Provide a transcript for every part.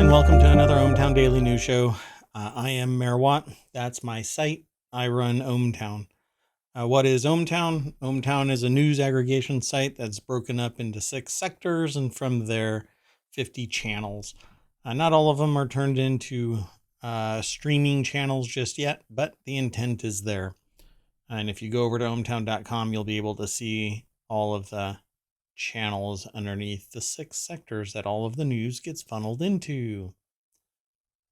and welcome to another ohmTown Daily News Show. I am Mayor Watt. That's my site. I run ohmTown. What is ohmTown? ohmTown is a news aggregation site that's broken up into 6 sectors, and from there, 50 channels. Not all of them are turned into streaming channels just yet, but the intent is there. And if you go over to ohmTown.com, you'll be able to see all of the channels underneath the 6 sectors that all of the news gets funneled into.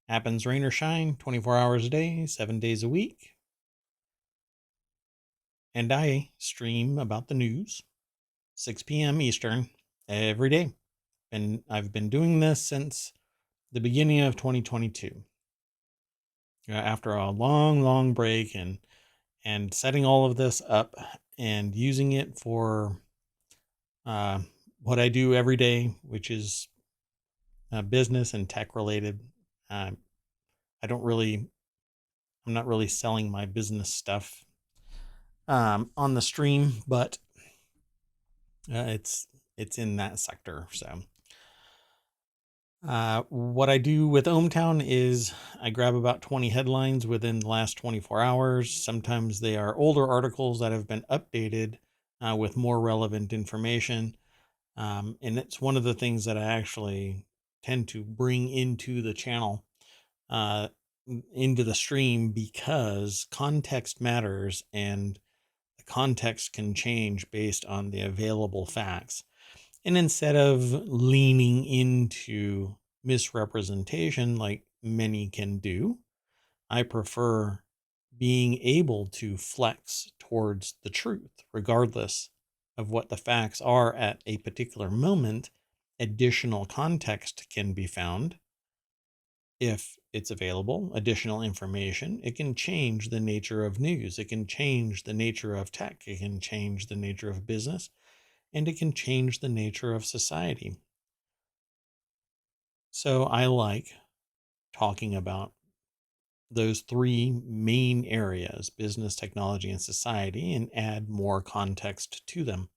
Happens rain or shine, 24 hours a day, 7 days a week. And I stream about the news, 6 p.m. Eastern, every day. And I've been doing this since the beginning of 2022. After a long break and setting all of this up and using it for what I do every day, which is business and tech related. I'm not really selling my business stuff on the stream, but it's in that sector. So what I do with ohmTown is I grab about 20 headlines within the last 24 hours. Sometimes they are older articles that have been updated with more relevant information. And it's one of the things that I actually tend to bring into the channel, into the stream, because context matters and the context can change based on the available facts. And instead of leaning into misrepresentation like many can do, I prefer being able to flex towards the truth, regardless of what the facts are at a particular moment. Additional context can be found if it's available, additional information. It can change the nature of news. It can change the nature of tech. It can change the nature of business, and it can change the nature of society. So I like talking about those 3 main areas: business, technology, and society, and add more context to them.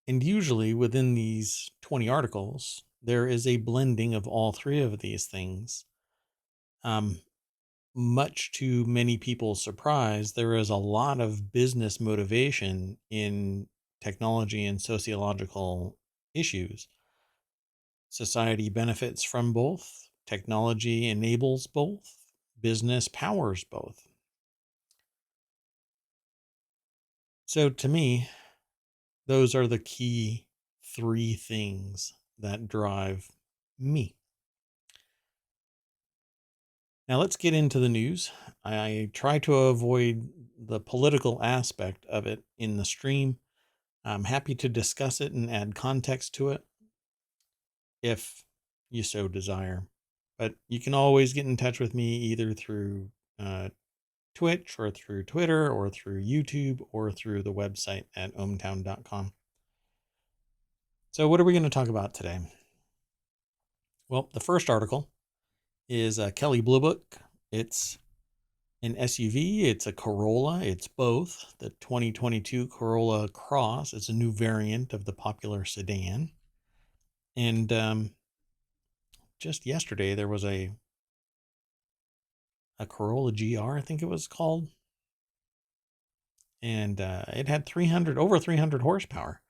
And usually within these 20 articles, there is a blending of all 3 of these things. Much to many people's surprise, there is a lot of business motivation in technology and sociological issues. Society benefits from both. Technology enables both. Business powers both. So to me, those are the key 3 things that drive me. Now let's get into the news. I try to avoid the political aspect of it in the stream. I'm happy to discuss it and add context to it if you so desire. But you can always get in touch with me either through Twitch or through Twitter or through YouTube or through the website at ohmTown.com. So what are we going to talk about today? Well, the first article is Kelley Blue Book. It's an SUV. It's a Corolla. It's both. The 2022 Corolla Cross is a new variant of the popular sedan. And just yesterday, there was a Corolla GR, I think it was called. And it had over 300 horsepower.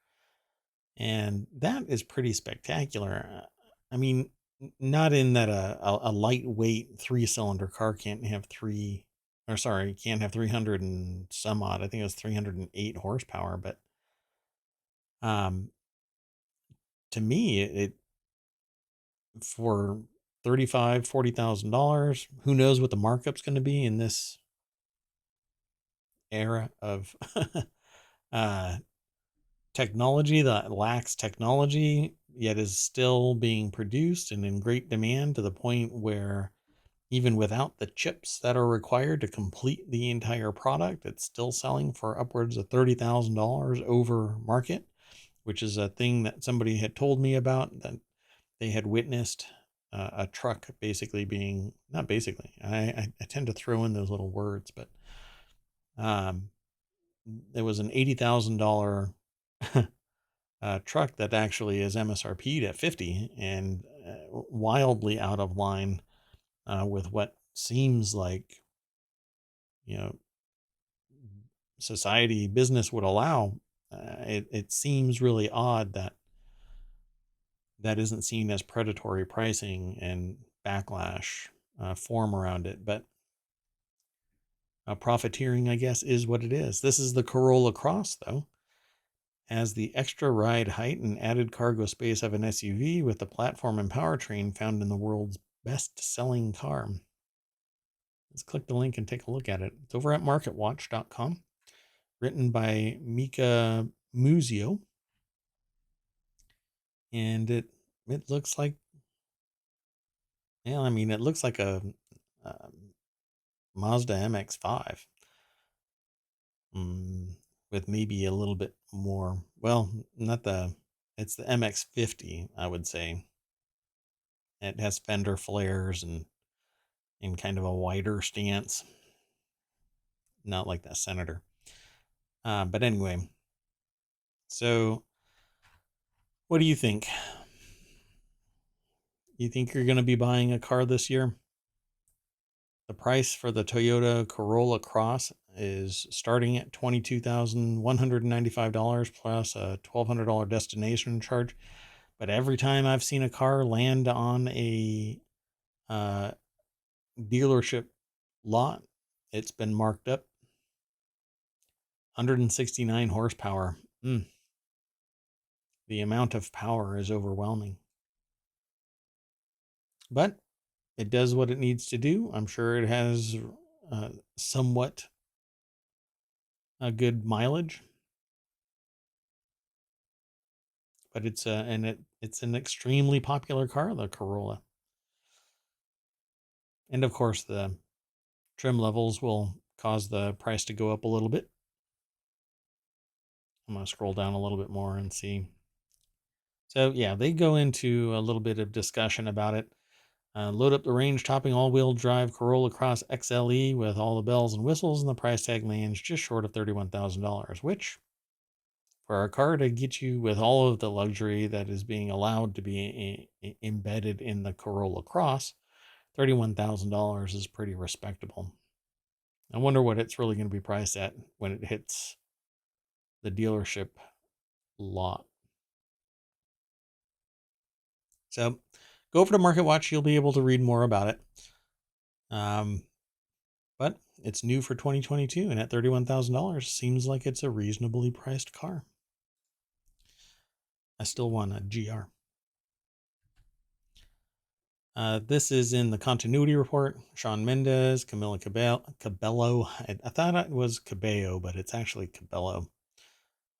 And that is pretty spectacular. I mean, not in that a lightweight 3-cylinder car can't have 300 and some odd. I think it was 308 horsepower. But to me, it for $40,000, who knows what the markup's going to be in this era of technology that lacks technology, yet is still being produced and in great demand, to the point where even without the chips that are required to complete the entire product, it's still selling for upwards of $30,000 over market, which is a thing that somebody had told me about, that they had witnessed a truck basically being, not basically, I tend to throw in those little words, but there was an $80,000 truck that actually is MSRP'd at 50 and wildly out of line with what seems like, you know, society business would allow. It seems really odd that that isn't seen as predatory pricing and backlash form around it. But profiteering, I guess, is what it is. This is the Corolla Cross, though. Has the extra ride height and added cargo space of an SUV with the platform and powertrain found in the world's best-selling car. Let's click the link and take a look at it. It's over at marketwatch.com, written by Mika Muzio. And it looks like, yeah, I mean, it looks like a Mazda MX-5 with maybe a little bit more. Well, it's the MX-50, I would say. It has fender flares and in kind of a wider stance, not like that Senator. But anyway, so what do you think? You think you're going to be buying a car this year? The price for the Toyota Corolla Cross is starting at $22,195 plus a $1,200 destination charge. But every time I've seen a car land on a dealership lot, it's been marked up 169 horsepower. The amount of power is overwhelming. But it does what it needs to do. I'm sure it has somewhat a good mileage. But it's an extremely popular car, the Corolla. And of course, the trim levels will cause the price to go up a little bit. I'm going to scroll down a little bit more and see. So yeah, they go into a little bit of discussion about it. Load up the range-topping all-wheel drive Corolla Cross XLE with all the bells and whistles, and the price tag lands just short of $31,000, which, for a car to get you with all of the luxury that is being allowed to be embedded in the Corolla Cross, $31,000 is pretty respectable. I wonder what it's really going to be priced at when it hits the dealership lot. So go over to Market Watch. You'll be able to read more about it. But it's new for 2022, and at $31,000 seems like it's a reasonably priced car. I still want a GR. This is in the continuity report. Shawn Mendes, Camila Cabello. I thought it was Cabello, but it's actually Cabello.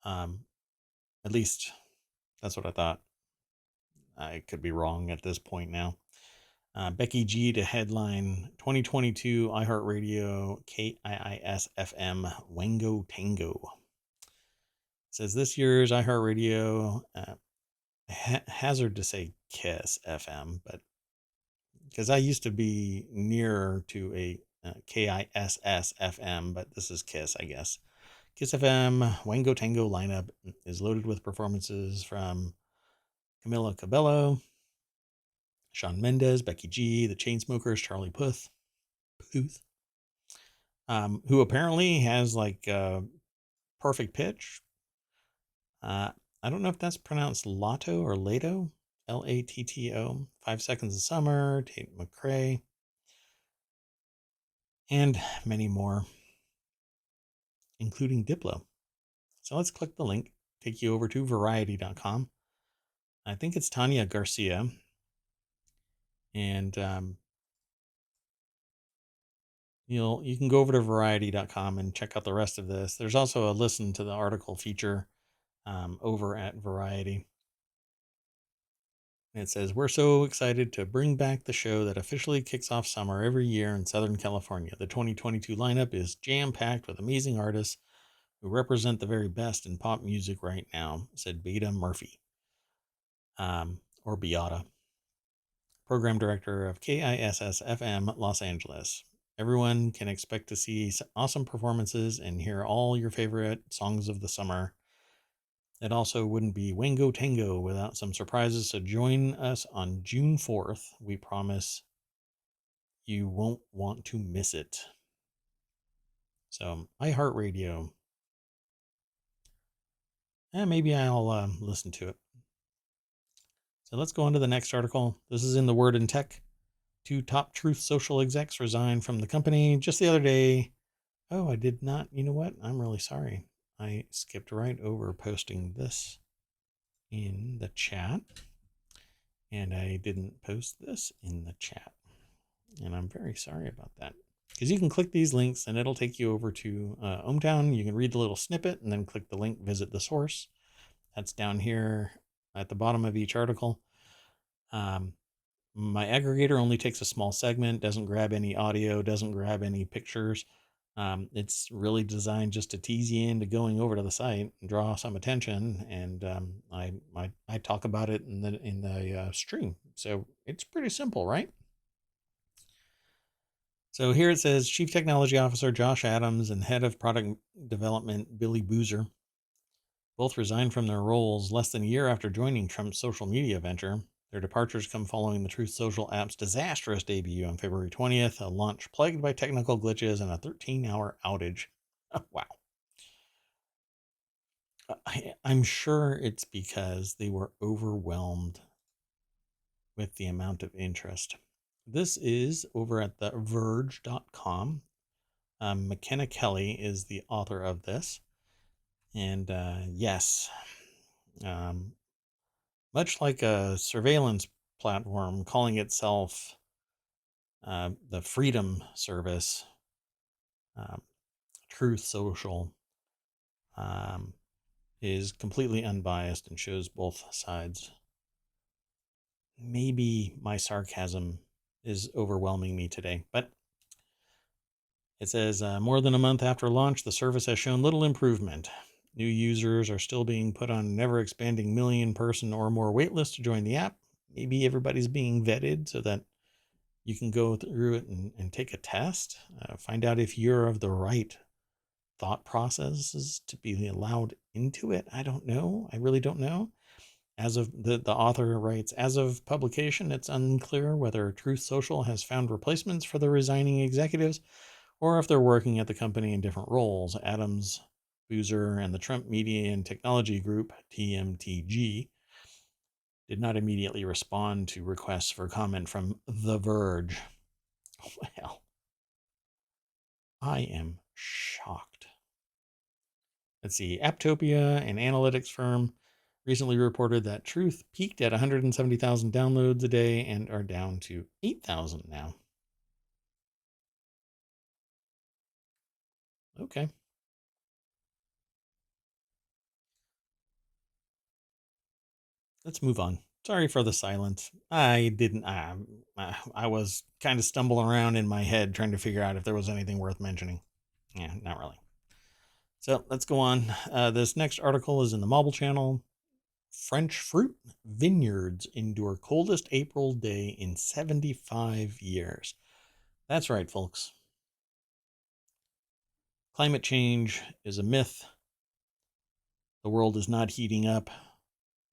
At least that's what I thought. I could be wrong at this point now. Becky G to headline 2022 iHeartRadio KIIS FM Wango Tango. It says this year's iHeartRadio, hazard to say KISS FM, but because I used to be nearer to a KISS FM, but this is KISS, I guess. KISS FM Wango Tango lineup is loaded with performances from Camila Cabello, Shawn Mendes, Becky G, the Chainsmokers, Charlie Puth, who apparently has like perfect pitch. I don't know if that's pronounced Lato or Lato, Latto. 5 Seconds of Summer, Tate McRae, and many more, including Diplo. So let's click the link, take you over to variety.com. I think it's Tanya Garcia. And you can go over to variety.com and check out the rest of this. There's also a listen to the article feature over at Variety. And it says, we're so excited to bring back the show that officially kicks off summer every year in Southern California. The 2022 lineup is jam-packed with amazing artists who represent the very best in pop music right now, said Beta Murphy, or Beata, program director of KISS FM Los Angeles. Everyone can expect to see awesome performances and hear all your favorite songs of the summer. It also wouldn't be Wango Tango without some surprises. So join us on June 4th. We promise you won't want to miss it. So, iHeartRadio. Maybe I'll listen to it. So let's go on to the next article. This is in the Word and Tech. 2 top Truth Social execs resigned from the company just the other day. Oh, I did not. You know what? I'm really sorry. I skipped right over posting this in the chat. And I didn't post this in the chat. And I'm very sorry about that. Because you can click these links and it'll take you over to ohmTown. You can read the little snippet and then click the link, visit the source. That's down here at the bottom of each article. My aggregator only takes a small segment, doesn't grab any audio, doesn't grab any pictures. It's really designed just to tease you into going over to the site and draw some attention. And I talk about it in the stream. So it's pretty simple, right? So here it says Chief Technology Officer Josh Adams and Head of Product Development Billy Boozer both resigned from their roles less than a year after joining Trump's social media venture. Their departures come following the Truth Social app's disastrous debut on February 20th, a launch plagued by technical glitches and a 13-hour outage. Oh, wow. I'm sure it's because they were overwhelmed with the amount of interest. This is over at theverge.com. McKenna Kelly is the author of this. And yes, much like a surveillance platform calling itself the Freedom Service, Truth Social is completely unbiased and shows both sides. Maybe my sarcasm is overwhelming me today, but it says more than a month after launch, the service has shown little improvement. New users are still being put on an ever-expanding million-person or more waitlist to join the app. Maybe everybody's being vetted so that you can go through it and take a test, find out if you're of the right thought processes to be allowed into it. I don't know. I really don't know. As of the author writes, as of publication, it's unclear whether Truth Social has found replacements for the resigning executives or if they're working at the company in different roles. Adams, Boozer, and the Trump Media and Technology Group, TMTG, did not immediately respond to requests for comment from The Verge. Well, I am shocked. Let's see. Apptopia, an analytics firm, recently reported that Truth peaked at 170,000 downloads a day and are down to 8,000 now. Okay. Let's move on. Sorry for the silence. I didn't. I was kind of stumbling around in my head trying to figure out if there was anything worth mentioning. Yeah, not really. So let's go on. This next article is in the Mobile Channel. French fruit vineyards endure coldest April day in 75 years. That's right, folks. Climate change is a myth. The world is not heating up.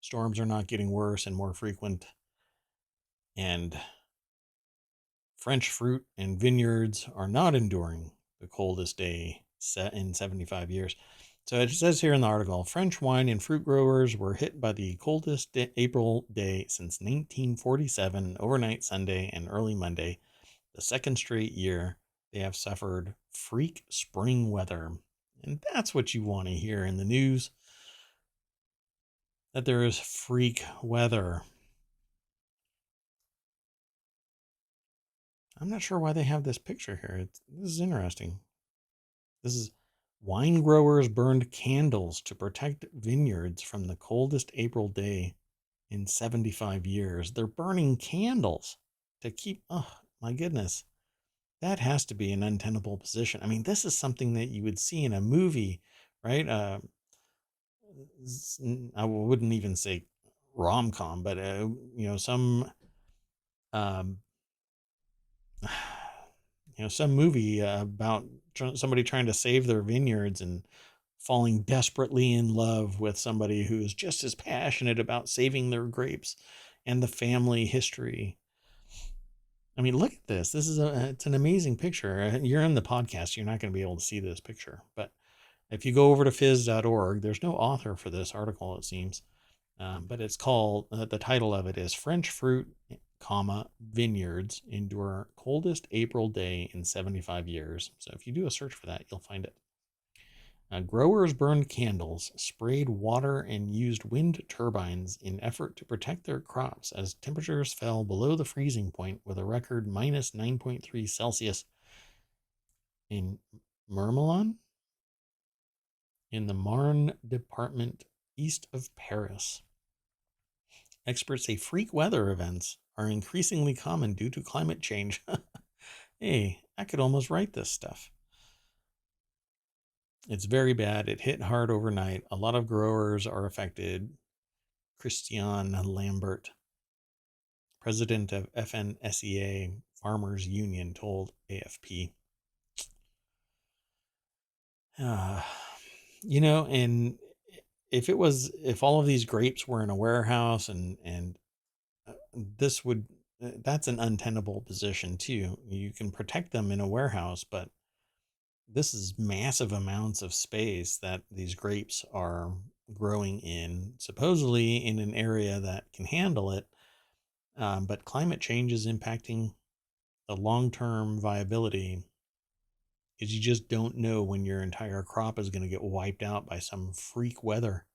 Storms are not getting worse and more frequent. And French fruit and vineyards are not enduring the coldest day set in 75 years. So it says here in the article, French wine and fruit growers were hit by the coldest April day since 1947, overnight Sunday and early Monday, the second straight year they have suffered freak spring weather. And that's what you want to hear in the news, that there is freak weather. I'm not sure why they have this picture here. This is interesting. This is wine growers burned candles to protect vineyards from the coldest April day in 75 years. They're burning candles to keep, oh my goodness. That has to be an untenable position. I mean, this is something that you would see in a movie, right? I wouldn't even say rom-com, but some um, some movie about somebody trying to save their vineyards and falling desperately in love with somebody who is just as passionate about saving their grapes and the family history. I mean, look at this. It's an amazing picture. You're in the podcast. You're not going to be able to see this picture, but if you go over to phys.org, there's no author for this article, it seems. But it's called, the title of it is French Fruit, Vineyards Endure Coldest April Day in 75 Years. So if you do a search for that, you'll find it. Growers burned candles, sprayed water, and used wind turbines in effort to protect their crops as temperatures fell below the freezing point with a record minus 9.3 Celsius in Mermelon in the Marne department east of Paris. Experts say freak weather events are increasingly common due to climate change. Hey, I could almost write this stuff. It's very bad. It hit hard overnight. A lot of growers are affected. Christian Lambert, president of FNSEA Farmers Union, told AFP. And if all of these grapes were in a warehouse and that's an untenable position too. You can protect them in a warehouse, but this is massive amounts of space that these grapes are growing in, supposedly in an area that can handle it. But climate change is impacting the long-term viability, because you just don't know when your entire crop is going to get wiped out by some freak weather.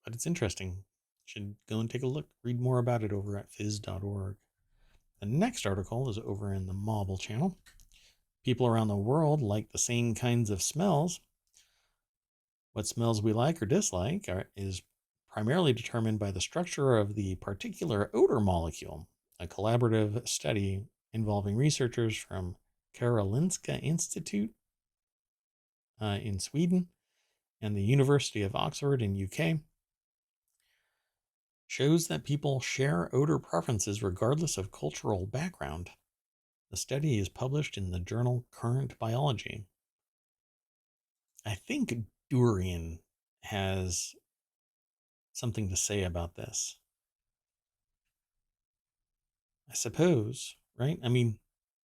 But it's interesting. You should go and take a look. Read more about it over at phys.org. The next article is over in the Mobile channel. People around the world like the same kinds of smells. What smells we like or dislike is primarily determined by the structure of the particular odor molecule. A collaborative study involving researchers from Karolinska Institute in Sweden and the University of Oxford in UK shows that people share odor preferences regardless of cultural background. The study is published in the journal Current Biology. I think durian has something to say about this. I suppose, right? I mean,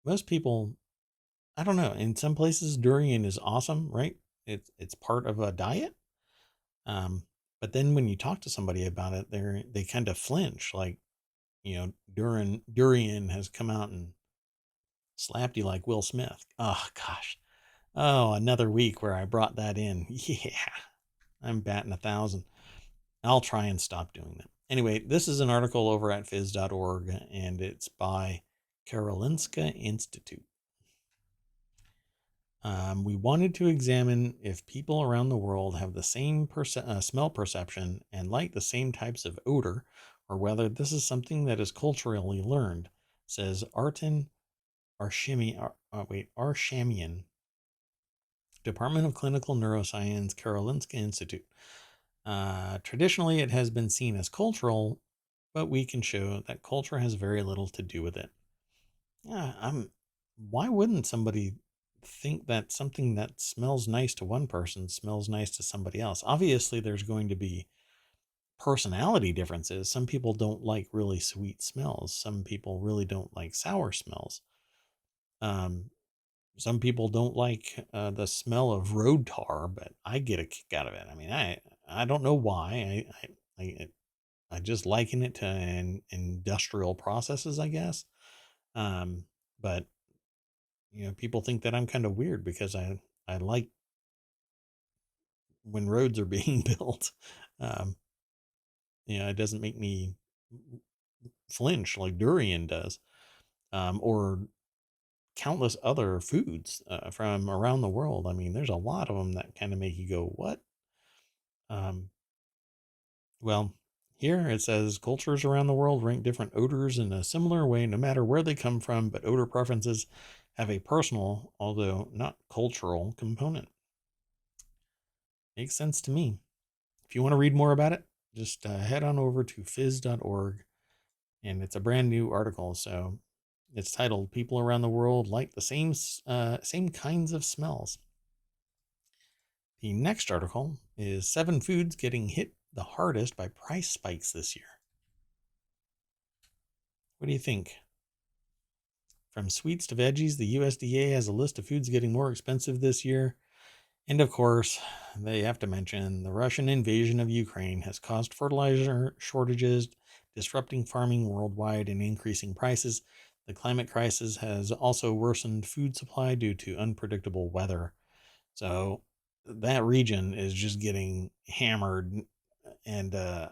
most people, I don't know. In some places, durian is awesome, right? It's part of a diet. But then when you talk to somebody about it, they kind of flinch. Like, durian has come out and slapped you like Will Smith. Oh gosh. Oh, another week where I brought that in. Yeah, I'm batting 1,000. I'll try and stop doing that. Anyway, this is an article over at phys.org, and it's by Karolinska Institute. We wanted to examine if people around the world have the same smell perception and like the same types of odor, or whether this is something that is culturally learned, says Arten Arshamian, Department of Clinical Neuroscience, Karolinska Institute. Traditionally, it has been seen as cultural, but we can show that culture has very little to do with it. Why wouldn't somebody think that something that smells nice to one person smells nice to somebody else? Obviously, there's going to be personality differences. Some people don't like really sweet smells. Some people really don't like sour smells. Some people don't like the smell of road tar, but I get a kick out of it. I mean, I don't know why. I just liken it to industrial processes, I guess. But people think that I'm kind of weird because I like when roads are being built. It doesn't make me flinch like durian does, or countless other foods from around the world. I mean, there's a lot of them that kind of make you go, what? Well, here it says cultures around the world rank different odors in a similar way, no matter where they come from, but odor preferences have a personal, although not cultural, component. Makes sense to me. If you want to read more about it, just head on over to phys.org, and it's a brand new article. So it's titled "People Around the World Like the Same Kinds of Smells." The next article is 7 foods getting hit the hardest by price spikes this year. What do you think? From sweets to veggies, the USDA has a list of foods getting more expensive this year. And of course, they have to mention the Russian invasion of Ukraine has caused fertilizer shortages, disrupting farming worldwide and increasing prices. The climate crisis has also worsened food supply due to unpredictable weather. So that region is just getting hammered, and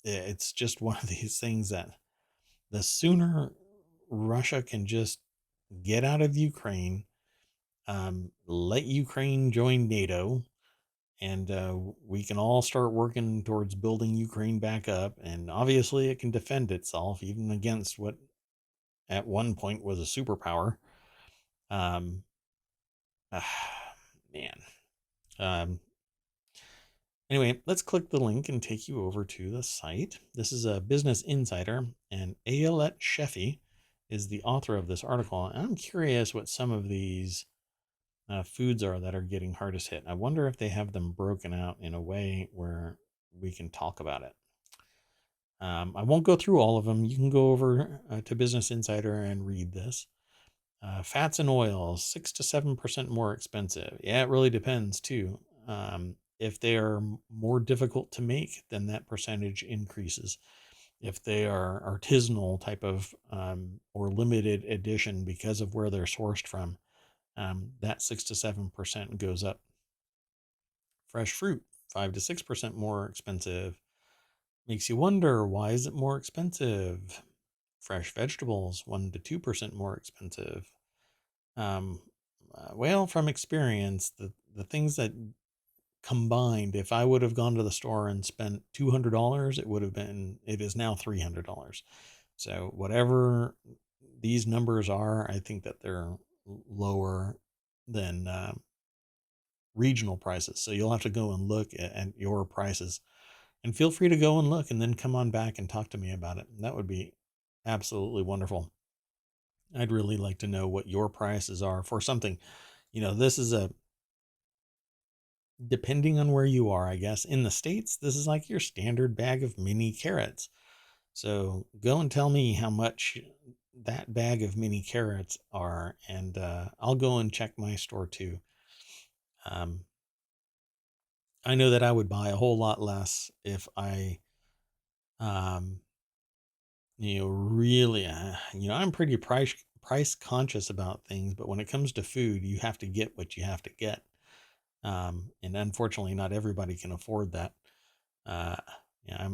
it's just one of these things that the sooner Russia can just get out of Ukraine, let Ukraine join NATO, and we can all start working towards building Ukraine back up. And obviously, it can defend itself even against what at one point was a superpower. Um, Man. Um, Anyway, let's click the link and take you over to the site. This is a Business Insider, and Ayelet Sheffi is the author of this article. And I'm curious what some of these foods are that are getting hardest hit. I wonder if they have them broken out in a way where we can talk about it. I won't go through all of them. You can go over to Business Insider and read this. Fats and oils, 6 to 7% more expensive. Yeah, it really depends too. If they are more difficult to make, then that percentage increases. If they are artisanal type of or limited edition because of where they're sourced from, that 6 to 7% goes up. Fresh fruit, 5 to 6% more expensive. Makes you wonder, why is it more expensive? Fresh vegetables, 1 to 2% more expensive. Well, from experience, the things that combined, if I would have gone to the store and spent $200, it is now $300. So whatever these numbers are, I think that they're lower than regional prices. So you'll have to go and look at your prices, and feel free to go and look and then come on back and talk to me about it. That would be absolutely wonderful. I'd really like to know what your prices are for something. This is depending on where you are, I guess. In the States, this is like your standard bag of mini carrots. So go and tell me how much that bag of mini carrots are, and I'll go and check my store too. I know that I would buy a whole lot less if I, um, really, I'm pretty price conscious about things, but when it comes to food, you have to get what you have to get. And unfortunately, not everybody can afford that. Uh, yeah,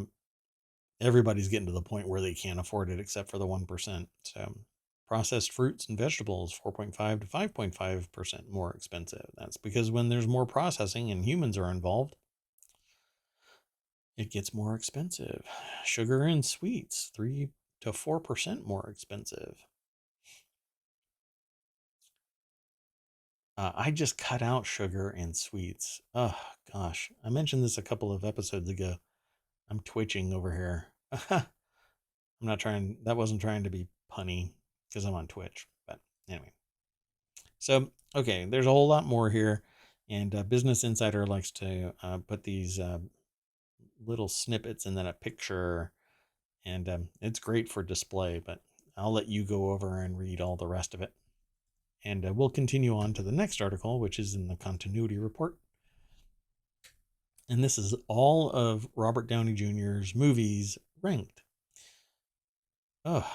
everybody's getting to the point where they can't afford it except for the 1%. So processed fruits and vegetables, 4.5 to 5.5% more expensive. That's because when there's more processing and humans are involved, it gets more expensive. Sugar and sweets, 3 to 4% more expensive. I just cut out sugar and sweets. Oh, gosh. I mentioned this a couple of episodes ago. I'm twitching over here. That wasn't trying to be punny because I'm on Twitch. But anyway. So, okay, there's a whole lot more here. And Business Insider likes to put these little snippets and then a picture. And it's great for display, but I'll let you go over and read all the rest of it. And we'll continue on to the next article, which is in the continuity report. And this is all of Robert Downey Jr.'s movies ranked. Oh,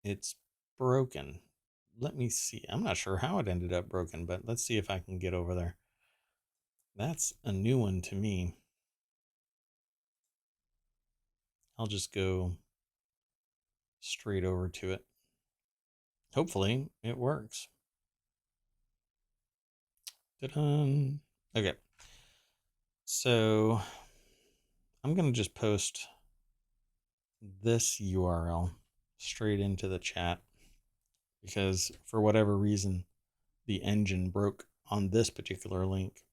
it's broken. Let me see. I'm not sure how it ended up broken, but let's see if I can get over there. That's a new one to me. I'll just go straight over to it. Hopefully it works. Ta-da. Okay. So I'm going to just post this URL straight into the chat because for whatever reason, the engine broke on this particular link.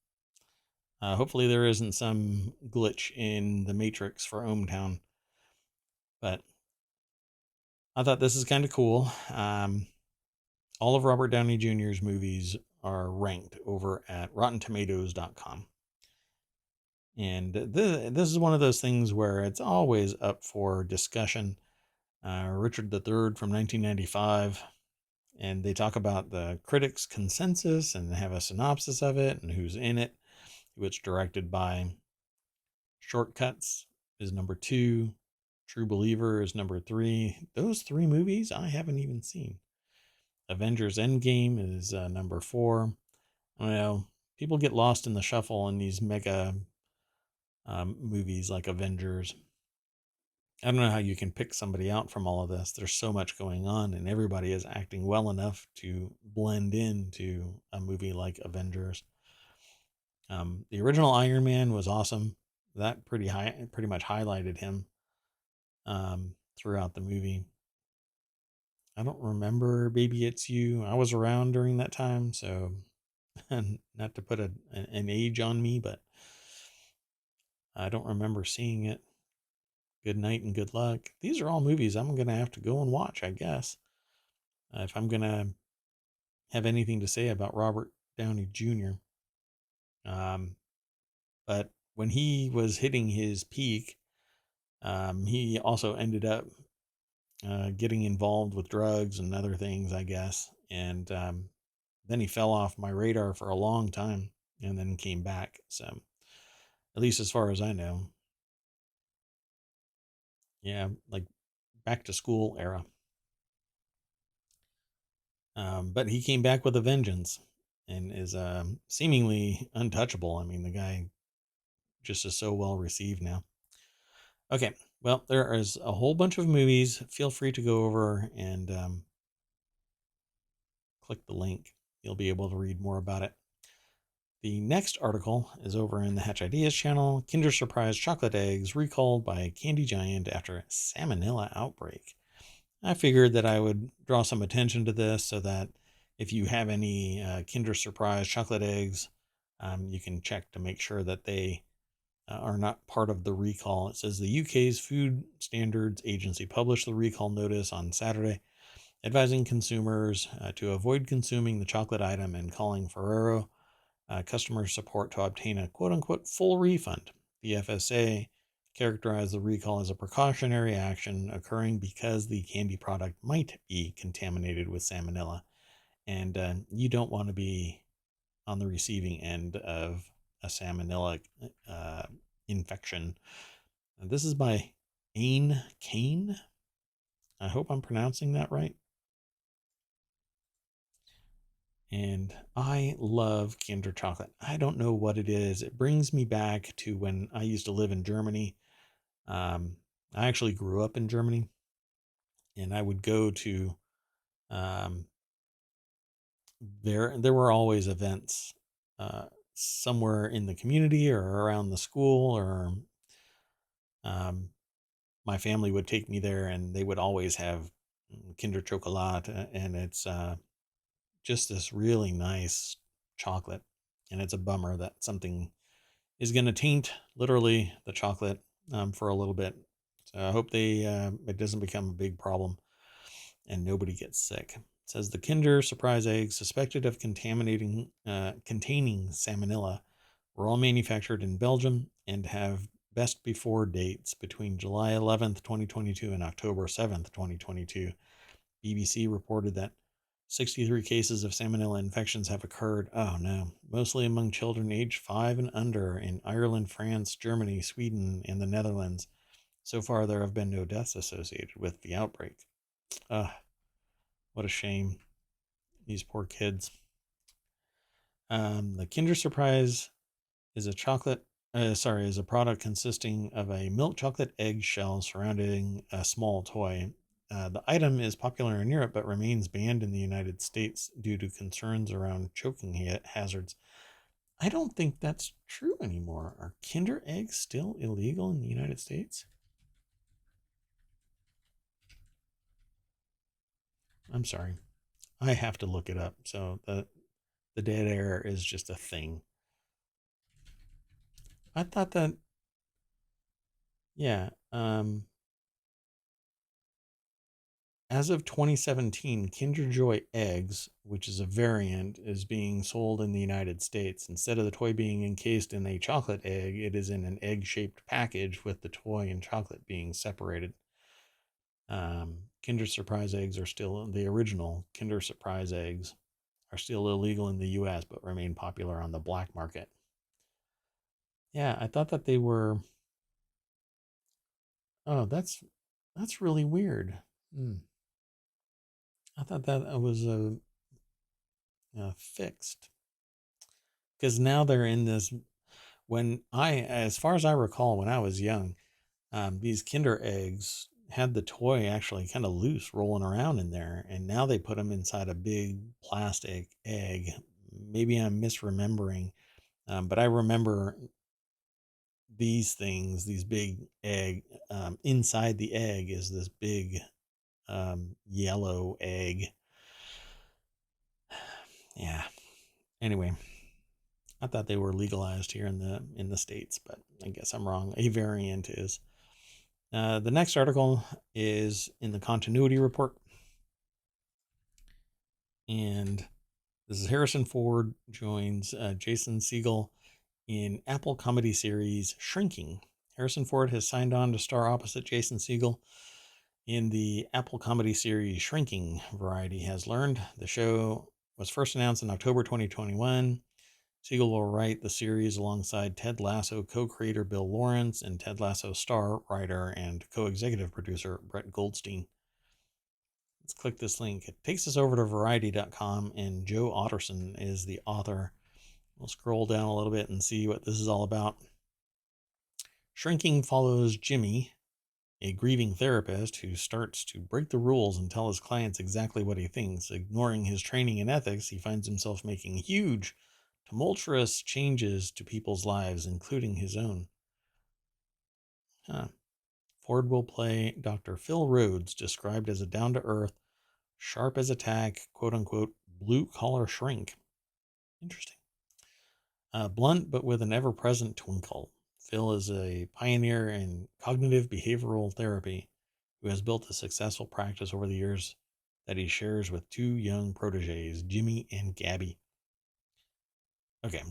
Hopefully there isn't some glitch in the matrix for ohmTown, but I thought this is kind of cool. All of Robert Downey Jr.'s movies are ranked over at RottenTomatoes.com. And this is one of those things where it's always up for discussion. Richard III from 1995, and they talk about the critics' consensus and have a synopsis of it and who's in it, who it's directed by. Shortcuts is number 2. True Believer is number 3. Those 3 movies I haven't even seen. Avengers Endgame is number 4. I don't know. People get lost in the shuffle in these mega movies like Avengers. I don't know how you can pick somebody out from all of this. There's so much going on, and everybody is acting well enough to blend into a movie like Avengers. The original Iron Man was awesome. That pretty much highlighted him throughout the movie. I don't remember Baby It's You. I was around during that time, so not to put an age on me, but I don't remember seeing it. Good Night and Good Luck. These are all movies I'm going to have to go and watch, I guess, if I'm going to have anything to say about Robert Downey Jr. But when he was hitting his peak, he also ended up getting involved with drugs and other things, I guess. And then he fell off my radar for a long time and then came back. So, at least as far as I know. Yeah, like back to school era. But he came back with a vengeance and is seemingly untouchable. I mean, the guy just is so well received now. Okay, well, there is a whole bunch of movies. Feel free to go over and click the link. You'll be able to read more about it. The next article is over in the Hatch Ideas channel. Kinder Surprise chocolate eggs recalled by Candy Giant after salmonella outbreak. I figured that I would draw some attention to this so that if you have any Kinder Surprise chocolate eggs, you can check to make sure that they are not part of the recall. It says the UK's Food Standards Agency published the recall notice on Saturday, advising consumers to avoid consuming the chocolate item and calling Ferrero customer support to obtain a quote-unquote full refund. The FSA characterized the recall as a precautionary action occurring because the candy product might be contaminated with salmonella, and you don't want to be on the receiving end of a salmonella infection. This is by Ain Kane. I hope I'm pronouncing that right. And I love Kinder chocolate. I don't know what it is. It brings me back to when I used to live in Germany. I actually grew up in Germany, and I would go to um, there were always events somewhere in the community or around the school, or um, my family would take me there, and they would always have Kinder Chocolat, and it's just this really nice chocolate. And it's a bummer that something is going to taint literally the chocolate for a little bit. So I hope it doesn't become a big problem and nobody gets sick. It says the Kinder Surprise eggs suspected of containing salmonella were all manufactured in Belgium and have best before dates between July 11th, 2022 and October 7th, 2022. BBC reported that 63 cases of salmonella infections have occurred. Oh no, mostly among children aged 5 and under in Ireland, France, Germany, Sweden, and the Netherlands. So far, there have been no deaths associated with the outbreak. What a shame. These poor kids. The Kinder Surprise is a is a product consisting of a milk chocolate egg shell surrounding a small toy. The item is popular in Europe but remains banned in the United States due to concerns around choking hazards. I don't think that's true anymore. Are Kinder eggs still illegal in the United States? I'm sorry. I have to look it up. So the dead air is just a thing. I thought that, yeah. As of 2017, Kinder Joy Eggs, which is a variant, is being sold in the United States. Instead of the toy being encased in a chocolate egg, it is in an egg-shaped package with the toy and chocolate being separated. Kinder Surprise eggs are still the original Kinder Surprise eggs are still illegal in the US but remain popular on the black market. Yeah, I thought that they were. Oh, that's really weird. I thought that was fixed because now they're in this. As far as I recall, when I was young, these Kinder eggs had the toy actually kind of loose rolling around in there, and now they put them inside a big plastic egg. Maybe I'm misremembering, but I remember these big egg. Inside the egg is this big yellow egg. Yeah. Anyway, I thought they were legalized here in the States, but I guess I'm wrong. A variant is. The next article is in the continuity report. And this is Harrison Ford joins Jason Segel in Apple comedy series Shrinking. Harrison Ford has signed on to star opposite Jason Segel in the Apple comedy series Shrinking, Variety has learned. The show was first announced in October 2021. Segel will write the series alongside Ted Lasso co-creator Bill Lawrence and Ted Lasso star, writer, and co-executive producer Brett Goldstein. Let's click this link. It takes us over to Variety.com, and Joe Otterson is the author. We'll scroll down a little bit and see what this is all about. Shrinking follows Jimmy, a grieving therapist who starts to break the rules and tell his clients exactly what he thinks. Ignoring his training in ethics, he finds himself making huge, tumultuous changes to people's lives, including his own. Ford will play Dr. Phil Rhodes, described as a down-to-earth, sharp as a tack, quote-unquote, blue-collar shrink. Interesting. Blunt, but with an ever-present twinkle. Phil is a pioneer in cognitive behavioral therapy who has built a successful practice over the years that he shares with two young proteges, Jimmy and Gabby. Okay.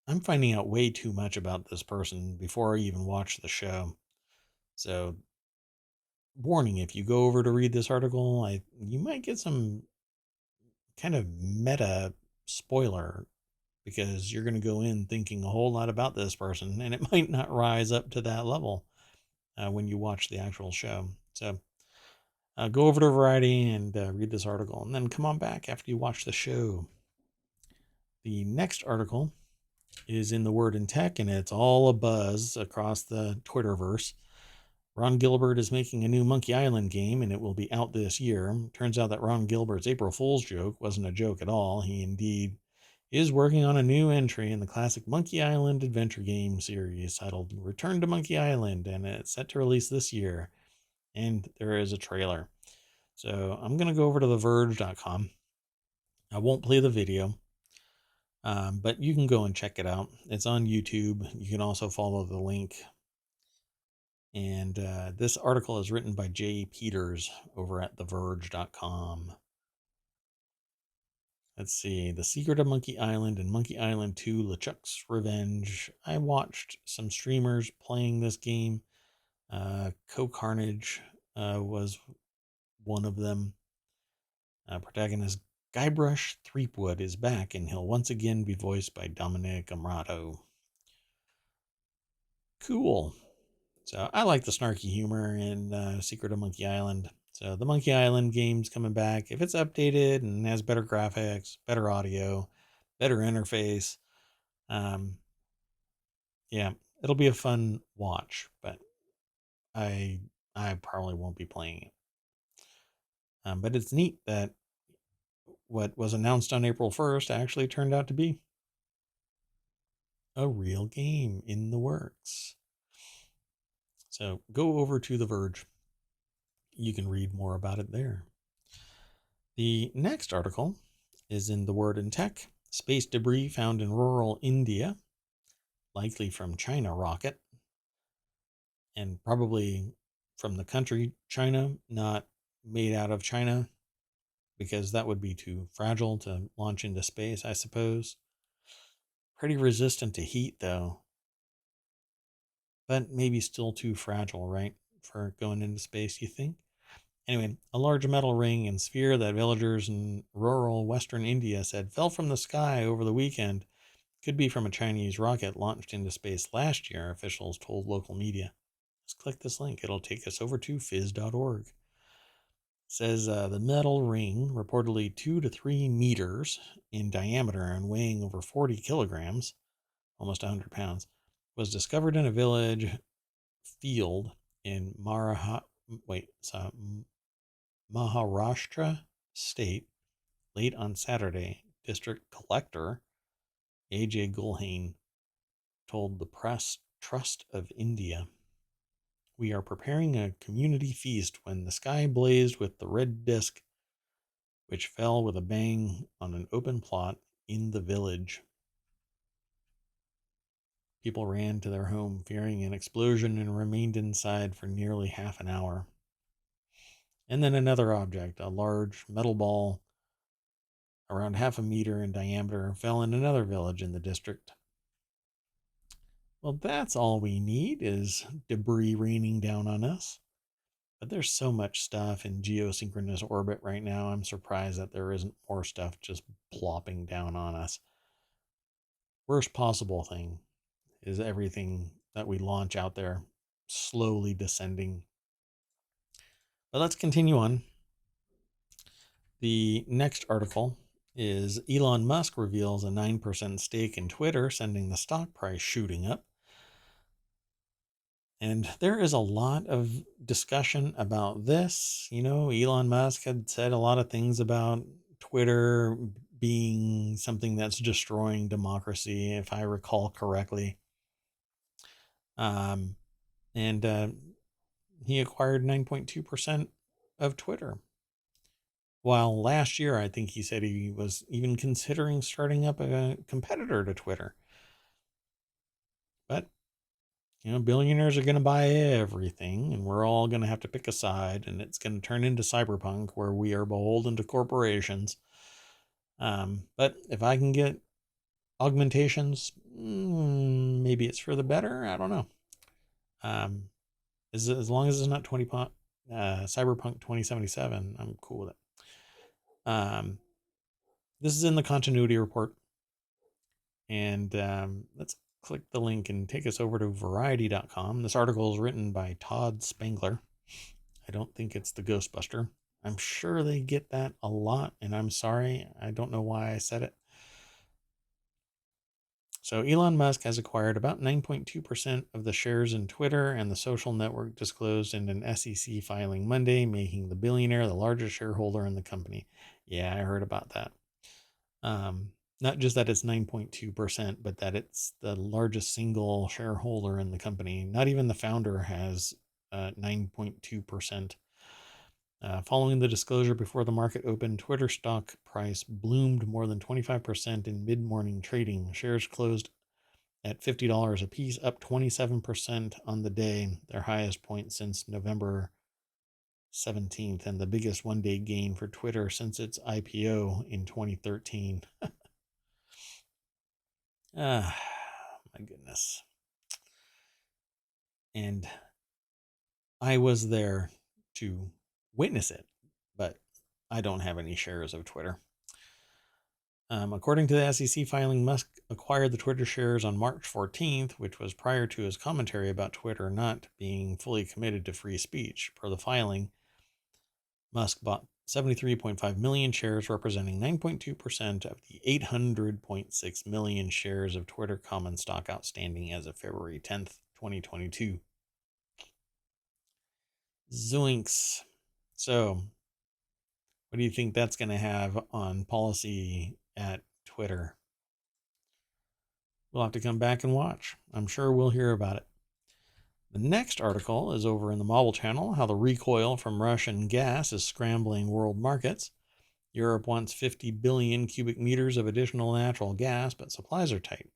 I'm finding out way too much about this person before I even watch the show. So, warning, if you go over to read this article, you might get some kind of meta spoiler because you're going to go in thinking a whole lot about this person, and it might not rise up to that level when you watch the actual show. So go over to Variety and read this article, and then come on back after you watch the show. The next article is in the Word in Tech, and it's all a buzz across the Twitterverse. Ron Gilbert is making a new Monkey Island game, and it will be out this year. Turns out that Ron Gilbert's April Fool's joke wasn't a joke at all. He indeed is working on a new entry in the classic Monkey Island adventure game series titled Return to Monkey Island, and it's set to release this year. And there is a trailer. So I'm going to go over to theverge.com. I won't play the video, but you can go and check it out. It's on YouTube. You can also follow the link. And this article is written by Jay Peters over at theverge.com. Let's see. The Secret of Monkey Island and Monkey Island 2 LeChuck's Revenge. I watched some streamers playing this game. Co-Carnage was one of them. Protagonist Guybrush Threepwood is back, and he'll once again be voiced by Dominic Amarato. Cool. So I like the snarky humor in Secret of Monkey Island. So the Monkey Island game's coming back. If it's updated and has better graphics, better audio, better interface, yeah, it'll be a fun watch. But I probably won't be playing it. But it's neat that what was announced on April 1st actually turned out to be a real game in the works. So go over to The Verge. You can read more about it there. The next article is in The Word in Tech. Space debris found in rural India, likely from China rocket, and probably from the country China, not made out of China, because that would be too fragile to launch into space, I suppose. Pretty resistant to heat, though, but maybe still too fragile, right, for going into space, you think? Anyway, a large metal ring and sphere that villagers in rural western India said fell from the sky over the weekend could be from a Chinese rocket launched into space last year, officials told local media. Just click this link. It'll take us over to phys.org. It says the metal ring, reportedly 2 to 3 meters in diameter and weighing over 40 kilograms, almost 100 pounds, was discovered in a village field in Maharashtra state late on Saturday. District Collector A.J. Gulhane told the Press Trust of India. We are preparing a community feast when the sky blazed with the red disk, which fell with a bang on an open plot in the village. People ran to their home fearing an explosion and remained inside for nearly half an hour. And then another object, a large metal ball around half a meter in diameter, fell in another village in the district. Well, that's all we need is debris raining down on us. But there's so much stuff in geosynchronous orbit right now, I'm surprised that there isn't more stuff just plopping down on us. Worst possible thing is everything that we launch out there slowly descending. But let's continue on. The next article is Elon Musk reveals a 9% stake in Twitter, sending the stock price shooting up. And there is a lot of discussion about this. You know, Elon Musk had said a lot of things about Twitter being something that's destroying democracy, if I recall correctly. And he acquired 9.2% of Twitter. While last year, I think he said he was even considering starting up a competitor to Twitter. But you know, billionaires are going to buy everything, and we're all going to have to pick a side, and it's going to turn into cyberpunk where we are beholden to corporations. But if I can get augmentations, maybe it's for the better. I don't know. As long as it's not Cyberpunk 2077, I'm cool with it. This is in the continuity report, and let's click the link and take us over to variety.com. This article is written by Todd Spangler. I don't think it's the Ghostbuster. I'm sure they get that a lot, and I'm sorry. I don't know why I said it. So Elon Musk has acquired about 9.2% of the shares in Twitter, and the social network disclosed in an SEC filing Monday, making the billionaire the largest shareholder in the company. Yeah, I heard about that. Not just that it's 9.2%, but that it's the largest single shareholder in the company. Not even the founder has 9.2%. Following the disclosure before the market opened, Twitter stock price bloomed more than 25% in mid-morning trading. Shares closed at $50 a piece, up 27% on the day, their highest point since November 17th, and the biggest one-day gain for Twitter since its IPO in 2013. My goodness. And I was there to witness it, but I don't have any shares of Twitter. According to the SEC filing, Musk acquired the Twitter shares on March 14th, which was prior to his commentary about Twitter not being fully committed to free speech. Per the filing, Musk bought 73.5 million shares, representing 9.2% of the 800.6 million shares of Twitter common stock outstanding as of February 10th, 2022. Zoinks. So, what do you think that's going to have on policy at Twitter? We'll have to come back and watch. I'm sure we'll hear about it. The next article is over in the Marble Channel, how the recoil from Russian gas is scrambling world markets. Europe wants 50 billion cubic meters of additional natural gas, but supplies are tight.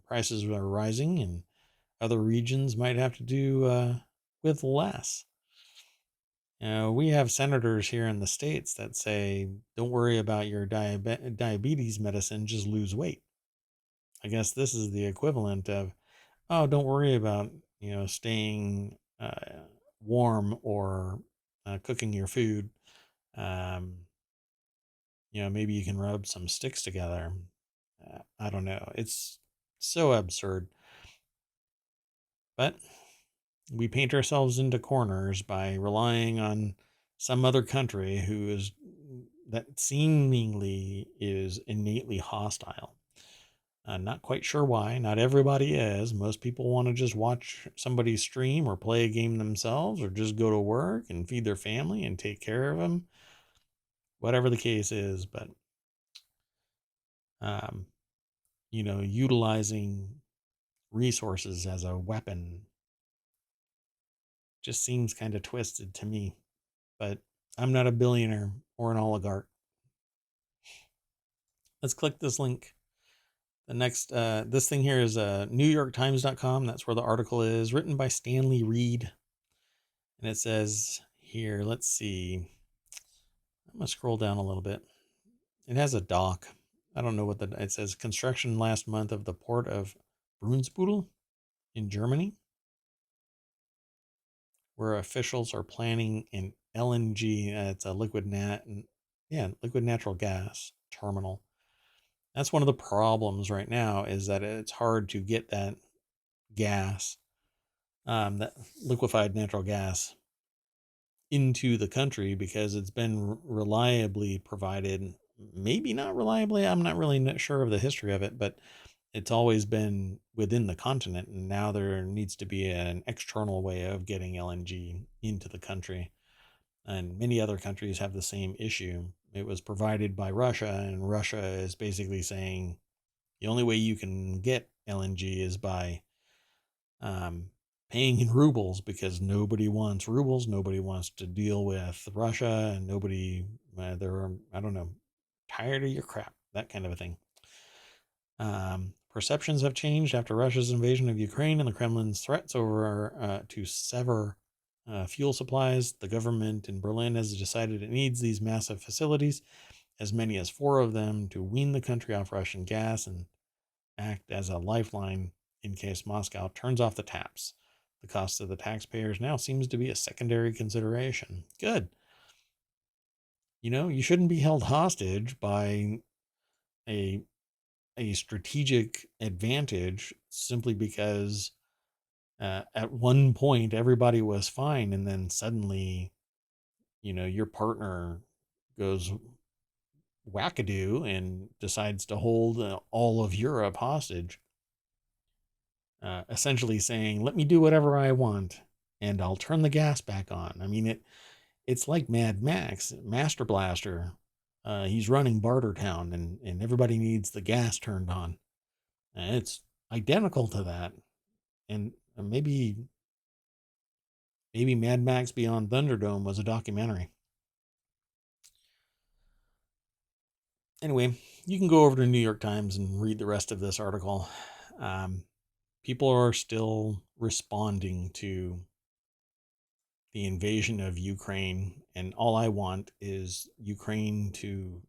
Prices are rising, and other regions might have to do with less. We have senators here in the States that say, don't worry about your diabetes medicine, just lose weight. I guess this is the equivalent of, oh, don't worry about, staying warm or cooking your food. Um, maybe you can rub some sticks together. I don't know. It's so absurd. But we paint ourselves into corners by relying on some other country who is that seemingly is innately hostile. Not quite sure why. Not everybody is. Most people want to just watch somebody stream or play a game themselves or just go to work and feed their family and take care of them. Whatever the case is, but um, utilizing resources as a weapon just seems kind of twisted to me. But I'm not a billionaire or an oligarch. Let's click this link. The next, this thing here is NewYorkTimes.com. That's where the article is, written by Stanley Reed. And it says here, let's see. I'm going to scroll down a little bit. It has a dock. I don't know what it says. Construction last month of the port of Brunsbüttel in Germany, where officials are planning an LNG. It's a liquid natural gas terminal. That's one of the problems right now, is that it's hard to get that gas, that liquefied natural gas, into the country because it's been reliably provided. Maybe not reliably. I'm not really sure of the history of it, but it's always been within the continent. And now there needs to be an external way of getting LNG into the country. And many other countries have the same issue. It was provided by Russia, and Russia is basically saying the only way you can get LNG is by paying in rubles, because nobody wants rubles. Nobody wants to deal with Russia, and nobody, they're, I don't know, tired of your crap, that kind of a thing. Perceptions have changed after Russia's invasion of Ukraine and the Kremlin's threats over to sever fuel supplies. The government in Berlin has decided it needs these massive facilities, as many as 4 of them, to wean the country off Russian gas and act as a lifeline in case Moscow turns off the taps. The cost of the taxpayers now seems to be a secondary consideration. Good. You shouldn't be held hostage by a strategic advantage simply because at one point everybody was fine, and then suddenly, your partner goes wackadoo and decides to hold all of Europe hostage. Essentially saying, let me do whatever I want and I'll turn the gas back on. I mean, it's like Mad Max, Master Blaster. He's running Bartertown, and everybody needs the gas turned on. And it's identical to that. And maybe Mad Max Beyond Thunderdome was a documentary. Anyway, you can go over to New York Times and read the rest of this article. People are still responding to the invasion of Ukraine, and all I want is Ukraine to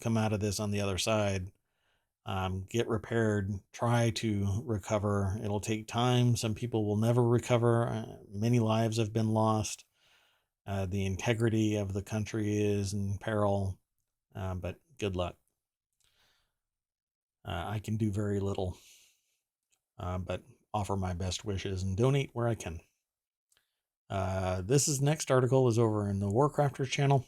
come out of this on the other side, get repaired, try to recover. It'll take time. Some people will never recover. Many lives have been lost. The integrity of the country is in peril, but good luck. I can do very little, but offer my best wishes and donate where I can. This next article is over in the Warcrafters channel.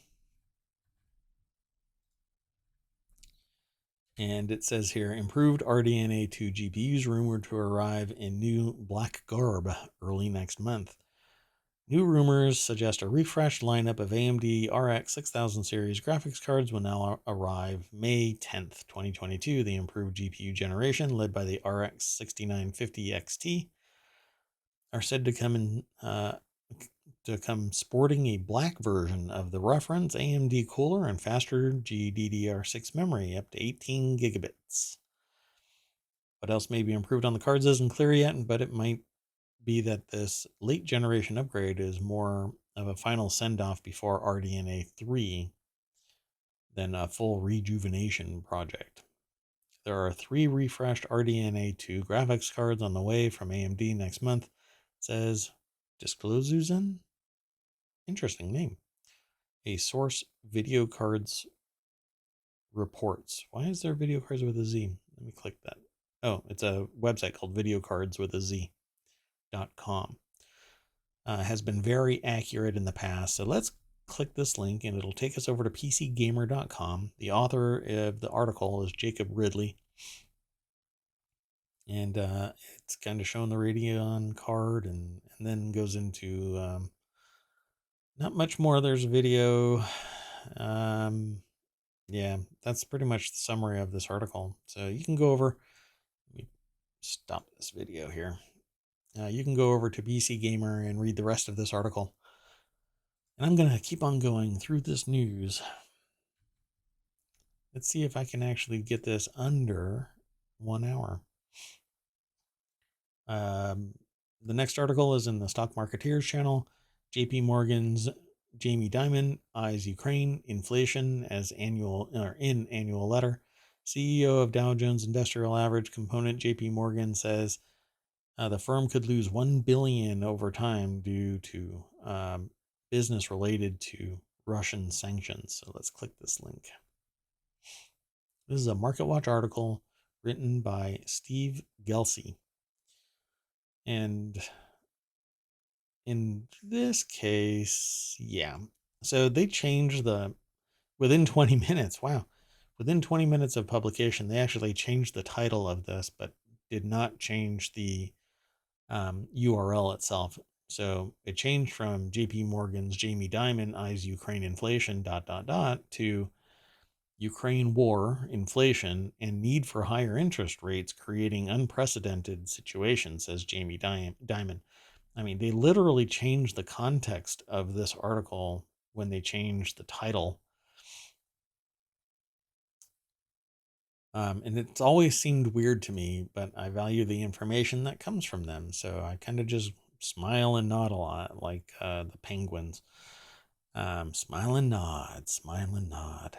And it says here, improved RDNA 2 GPUs rumored to arrive in new black garb early next month. New rumors suggest a refreshed lineup of AMD RX 6000 series graphics cards will now arrive May 10th, 2022. The improved GPU generation, led by the RX 6950 XT, are said to come sporting a black version of the reference AMD cooler and faster GDDR6 memory, up to 18 gigabits. What else may be improved on the cards isn't clear yet, but it might be that this late generation upgrade is more of a final send-off before RDNA 3 than a full rejuvenation project. There are 3 refreshed RDNA 2 graphics cards on the way from AMD next month. It says Disclosuzen? Interesting name. A source video cards reports. Why is there video cards with a Z? Let me click that. Oh, it's a website called videocardswithaz.com. Has been very accurate in the past. So let's click this link and it'll take us over to pcgamer.com. The author of the article is Jacob Ridley. And it's kind of showing the Radeon card and then goes into not much more. There's a video. Yeah, that's pretty much the summary of this article. So you can go over, let me stop this video here. You can go over to BC Gamer and read the rest of this article. And I'm going to keep on going through this news. Let's see if I can actually get this under 1 hour. The next article is in the Stock Marketeers channel. JP Morgan's Jamie Dimon eyes Ukraine inflation as in annual letter. CEO of Dow Jones Industrial Average Component JP Morgan says the firm could lose $1 billion over time due to business related to Russian sanctions. So let's click this link. This is a MarketWatch article written by Steve Gelsey. And in this case, yeah. So they changed within 20 minutes. Wow. Within 20 minutes of publication, they actually changed the title of this, but did not change the URL itself. So it changed from JP Morgan's Jamie Dimon eyes Ukraine inflation ... to Ukraine war, inflation, and need for higher interest rates creating unprecedented situations, says Jamie Dimon. I mean, they literally changed the context of this article when they changed the title. And it's always seemed weird to me, but I value the information that comes from them. So I kind of just smile and nod a lot, like the penguins. Smile and nod, smile and nod.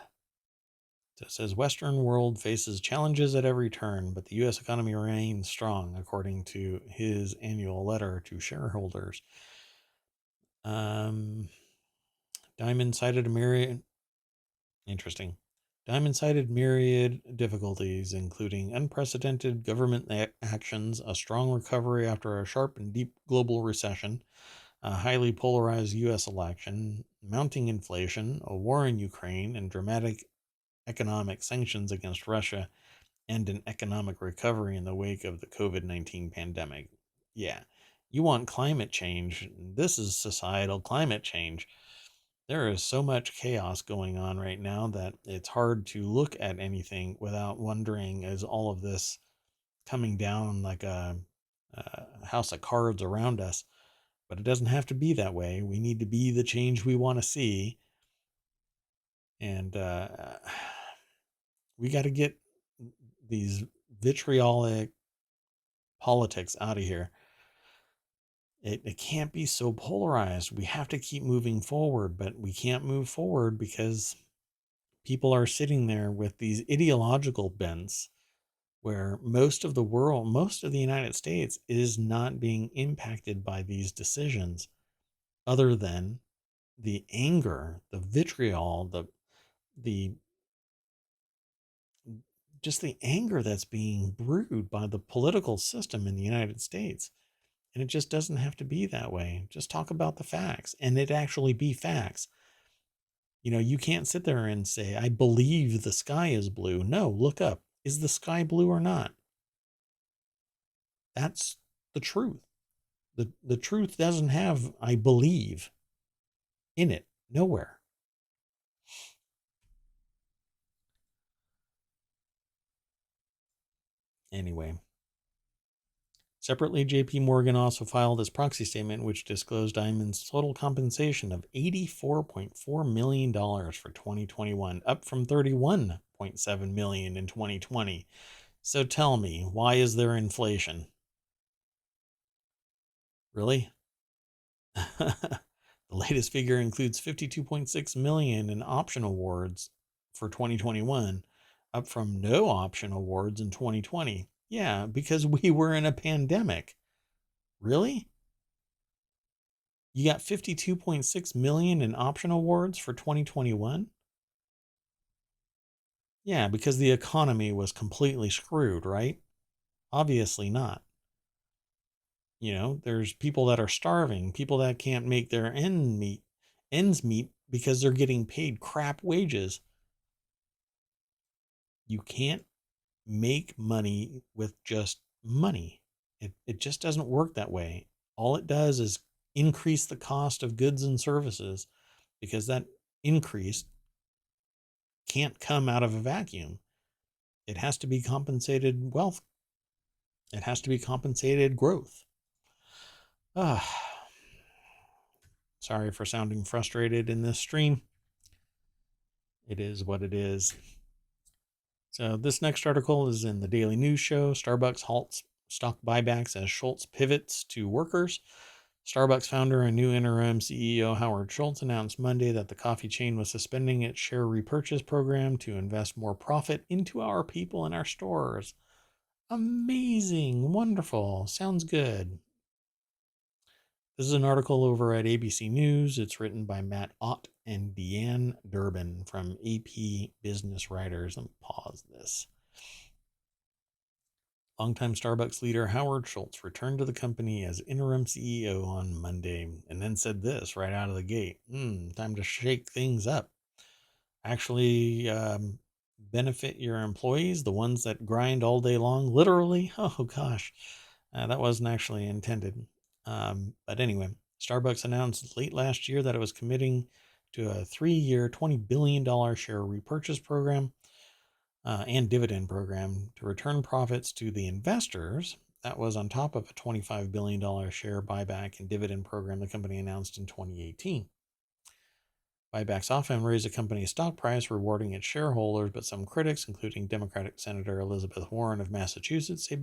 So it says Western world faces challenges at every turn, but the U.S. economy remains strong, according to his annual letter to shareholders. Dimon cited myriad difficulties, including unprecedented government actions, a strong recovery after a sharp and deep global recession, a highly polarized U.S. election, mounting inflation, a war in Ukraine, and dramatic economic sanctions against Russia, and an economic recovery in the wake of the COVID-19 pandemic. Yeah, you want climate change. This is societal climate change. There is so much chaos going on right now that it's hard to look at anything without wondering, is all of this coming down like a house of cards around us? But it doesn't have to be that way. We need to be the change we want to see. And we got to get these vitriolic politics out of here. It can't be so polarized. We have to keep moving forward, but we can't move forward because people are sitting there with these ideological bents where most of the world, most of the United States is not being impacted by these decisions other than the anger, the vitriol, the just the anger that's being brewed by the political system in the United States. And it just doesn't have to be that way. Just talk about the facts and it actually be facts. You know, you can't sit there and say, I believe the sky is blue. No, look up. Is the sky blue or not? That's the truth. The truth doesn't have, I believe, in it. Nowhere. Anyway. Separately, JP Morgan also filed its proxy statement, which disclosed Dimon's total compensation of $84.4 million for 2021, up from $31.7 million in 2020. So tell me, why is there inflation? Really? The The latest figure includes 52.6 million in option awards for 2021, up from no option awards in 2020. Yeah, because we were in a pandemic. Really? You got 52.6 million in option awards for 2021? Yeah, because the economy was completely screwed, right? Obviously not. There's people that are starving, people that can't make their ends meet because they're getting paid crap wages. You can't make money with just money. It just doesn't work that way. All it does is increase the cost of goods and services, because that increase can't come out of a vacuum. It has to be compensated wealth. It has to be compensated growth. Ah, sorry for sounding frustrated in this stream. It is what it is. So this next article is in the Daily News Show. Starbucks halts stock buybacks as Schultz pivots to workers. Starbucks founder and new interim CEO Howard Schultz announced Monday that the coffee chain was suspending its share repurchase program to invest more profit into our people in our stores. Amazing. Wonderful. Sounds good. This is an article over at ABC News. It's written by Matt Ott and Deanne Durbin from AP Business Writers. Let me pause this. Longtime Starbucks leader Howard Schultz returned to the company as interim CEO on Monday and then said this right out of the gate. Time to shake things up. Actually, benefit your employees, the ones that grind all day long, literally. Oh, gosh, that wasn't actually intended. But anyway, Starbucks announced late last year that it was committing to a 3-year, $20 billion share repurchase program and dividend program to return profits to the investors. That was on top of a $25 billion share buyback and dividend program the company announced in 2018. Buybacks often raise a company's stock price, rewarding its shareholders, but some critics, including Democratic Senator Elizabeth Warren of Massachusetts, say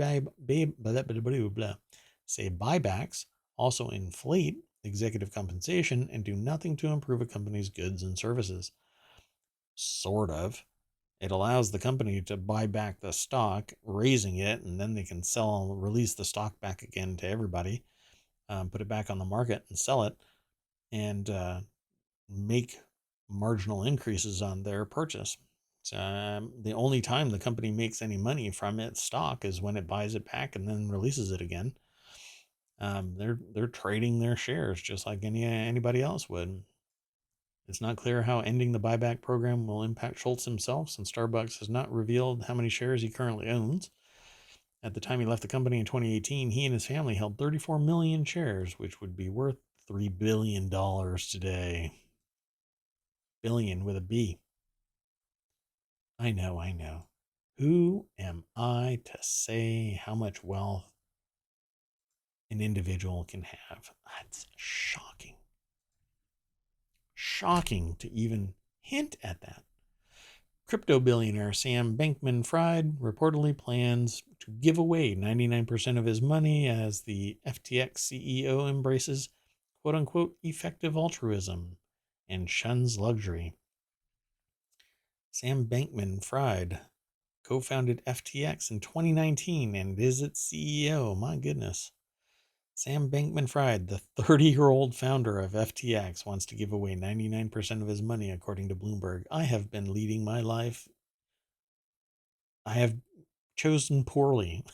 buybacks also inflate executive compensation and do nothing to improve a company's goods and services. Sort of. It allows the company to buy back the stock, raising it, and then they can release the stock back again to everybody, put it back on the market and sell it, and make marginal increases on their purchase. The only time the company makes any money from its stock is when it buys it back and then releases it again. They're trading their shares just like anybody else would. It's not clear how ending the buyback program will impact Schultz himself, since Starbucks has not revealed how many shares he currently owns. At the time he left the company in 2018, he and his family held 34 million shares, which would be worth $3 billion today. Billion with a B. I know. Who am I to say how much wealth an individual can have? That's shocking. Shocking to even hint at that. Crypto billionaire Sam Bankman-Fried reportedly plans to give away 99% of his money as the FTX CEO embraces quote-unquote effective altruism and shuns luxury. Sam Bankman-Fried co-founded FTX in 2019 and is its CEO. My goodness. Sam Bankman-Fried, the 30-year-old founder of FTX, wants to give away 99% of his money, according to Bloomberg. I have been leading my life. I have chosen poorly.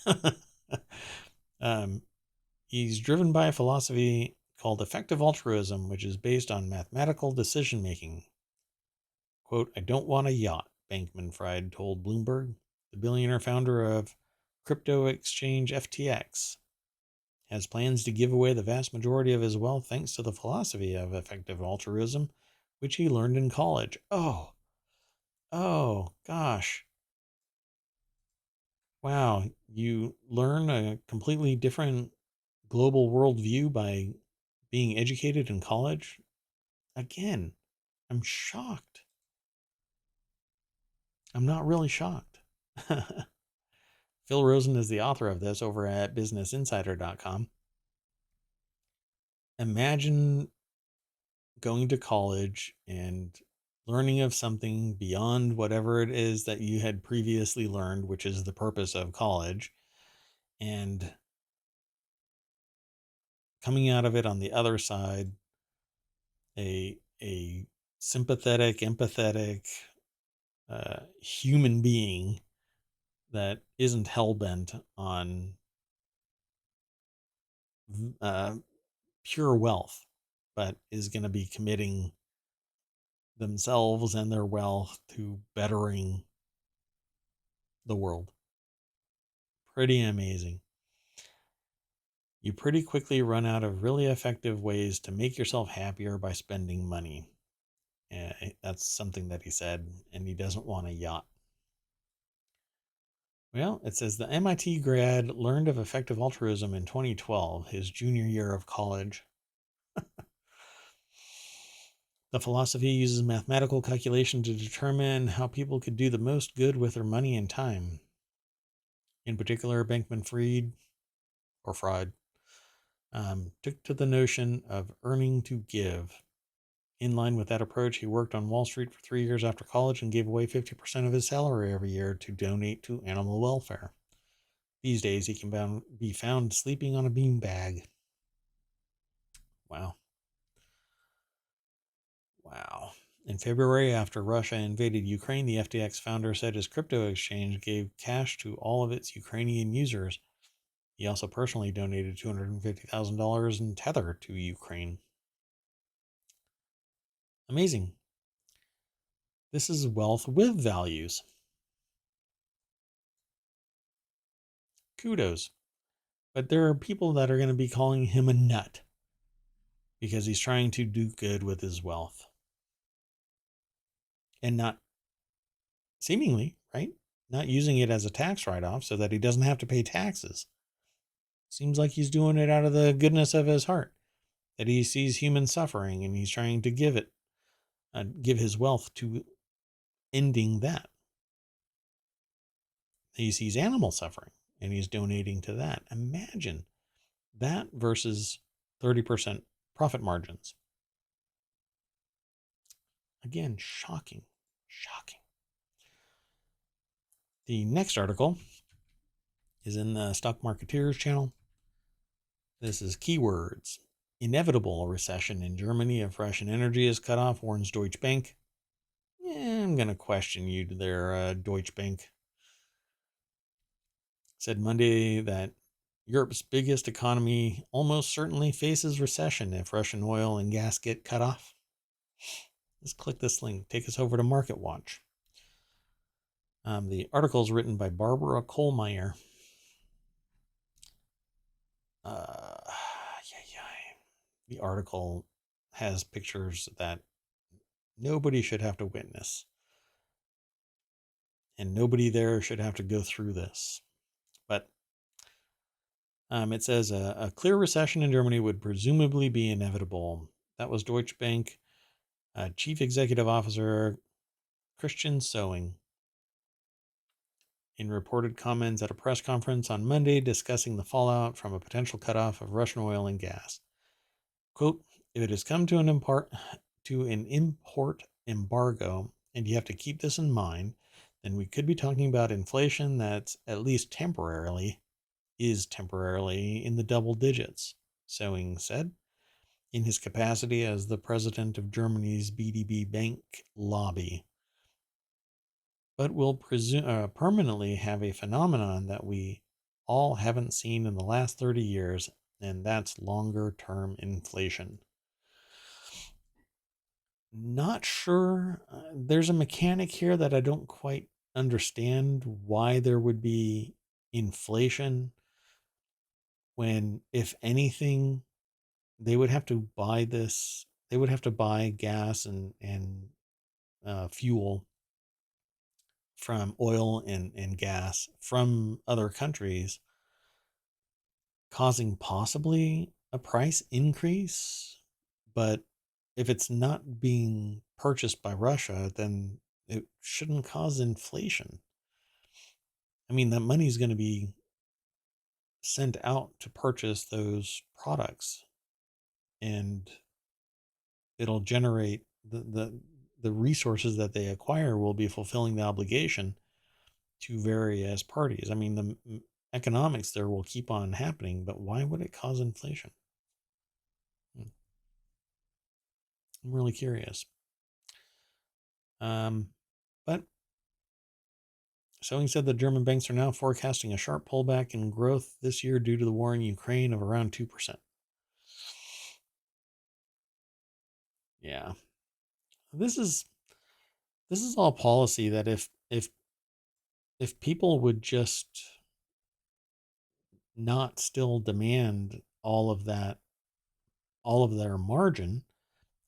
He's driven by a philosophy called effective altruism, which is based on mathematical decision-making. Quote, I don't want a yacht, Bankman-Fried told Bloomberg. The billionaire founder of crypto exchange FTX has plans to give away the vast majority of his wealth thanks to the philosophy of effective altruism, which he learned in college. Oh, gosh. Wow, you learn a completely different global worldview by being educated in college? Again, I'm shocked. I'm not really shocked. Phil Rosen is the author of this over at businessinsider.com. Imagine going to college and learning of something beyond whatever it is that you had previously learned, which is the purpose of college, and coming out of it on the other side, a sympathetic, empathetic human being that isn't hell-bent on uh, pure wealth, but is going to be committing themselves and their wealth to bettering the world. Pretty amazing. You pretty quickly run out of really effective ways to make yourself happier by spending money. That's something that he said, and he doesn't want a yacht. Well, it says the MIT grad learned of effective altruism in 2012, his junior year of college. The philosophy uses mathematical calculation to determine how people could do the most good with their money and time. In particular, Bankman Fried, or Fried, took to the notion of earning to give. In line with that approach, he worked on Wall Street for 3 years after college and gave away 50% of his salary every year to donate to animal welfare. These days, he can be found sleeping on a beanbag. Wow. Wow. In February, after Russia invaded Ukraine, the FTX founder said his crypto exchange gave cash to all of its Ukrainian users. He also personally donated $250,000 in Tether to Ukraine. Amazing. This is wealth with values. Kudos. But there are people that are going to be calling him a nut because he's trying to do good with his wealth. And not, seemingly, right? Not using it as a tax write-off so that he doesn't have to pay taxes. Seems like he's doing it out of the goodness of his heart, that he sees human suffering and he's trying to give his wealth to ending that. He sees animal suffering and he's donating to that. Imagine that versus 30% profit margins. Again, shocking. Shocking. The next article is in the Stock Marketeers channel. This is keywords. Inevitable recession in Germany if Russian energy is cut off, warns Deutsche Bank. I'm going to question you there, Deutsche Bank. Said Monday that Europe's biggest economy almost certainly faces recession if Russian oil and gas get cut off. Let's click this link. Take us over to Market Watch. The article is written by Barbara Kohlmeier. The article has pictures that nobody should have to witness. And nobody there should have to go through this. But it says a clear recession in Germany would presumably be inevitable. That was Deutsche Bank Chief Executive Officer Christian Sewing in reported comments at a press conference on Monday discussing the fallout from a potential cutoff of Russian oil and gas. Quote, if it has come to an import embargo, and you have to keep this in mind, then we could be talking about inflation that's at least temporarily in the double digits, Sewing said, in his capacity as the president of Germany's BDB bank lobby, but will permanently have a phenomenon that we all haven't seen in the last 30 years, and that's longer-term inflation. Not sure. There's a mechanic here that I don't quite understand why there would be inflation when, if anything, they would have to buy this. They would have to buy gas and fuel from oil and gas from other countries, causing possibly a price increase. But if it's not being purchased by Russia, then it shouldn't cause inflation. I mean, that money is going to be sent out to purchase those products. And it'll generate the resources that they acquire will be fulfilling the obligation to various parties. I mean, the economics there will keep on happening, but why would it cause inflation? I'm really curious. But Showing said the German banks are now forecasting a sharp pullback in growth this year due to the war in Ukraine of around 2%. Yeah. This is all policy that if people would just not still demand all of their margin,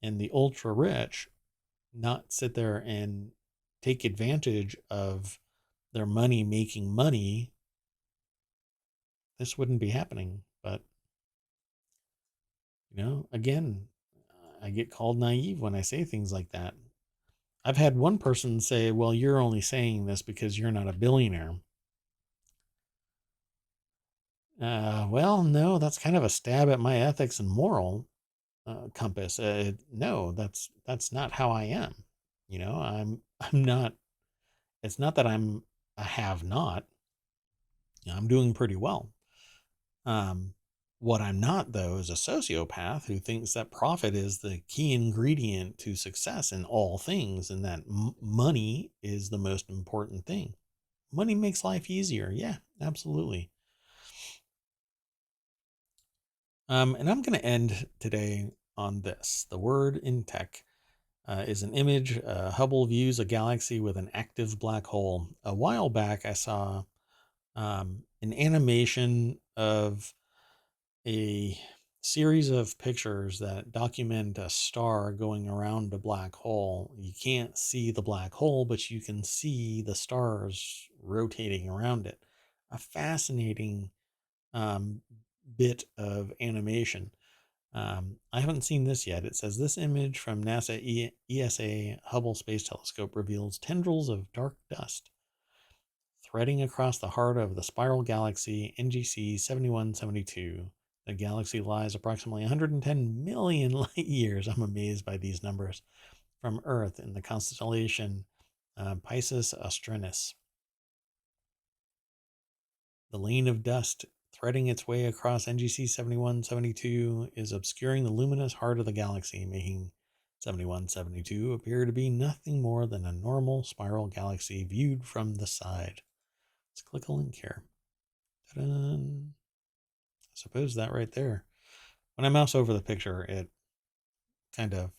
and the ultra rich not sit there and take advantage of their money making money, this wouldn't be happening. But again, I get called naive when I say things like that. I've had one person say, well, you're only saying this because you're not a billionaire. Well, no, that's kind of a stab at my ethics and moral compass. No, that's not how I am. I'm not. It's not that I'm a have not. I'm doing pretty well. Um, what I'm not, though, is a sociopath who thinks that profit is the key ingredient to success in all things, and that money is the most important thing. Money makes life easier. Yeah, absolutely. And I'm going to end today on this. The word in tech is an image. Hubble views a galaxy with an active black hole. A while back, I saw an animation of a series of pictures that document a star going around a black hole. You can't see the black hole, but you can see the stars rotating around it. A fascinating um, bit of animation. I haven't seen this yet. It says this image from NASA ESA Hubble Space Telescope reveals tendrils of dark dust threading across the heart of the spiral galaxy NGC 7172. The galaxy lies approximately 110 million light years. I'm amazed by these numbers from Earth in the constellation Pisces Australis. The lane of dust threading its way across NGC 7172 is obscuring the luminous heart of the galaxy, making 7172 appear to be nothing more than a normal spiral galaxy viewed from the side. Let's click a link here. Ta-da. I suppose that right there. When I mouse over the picture, it kind of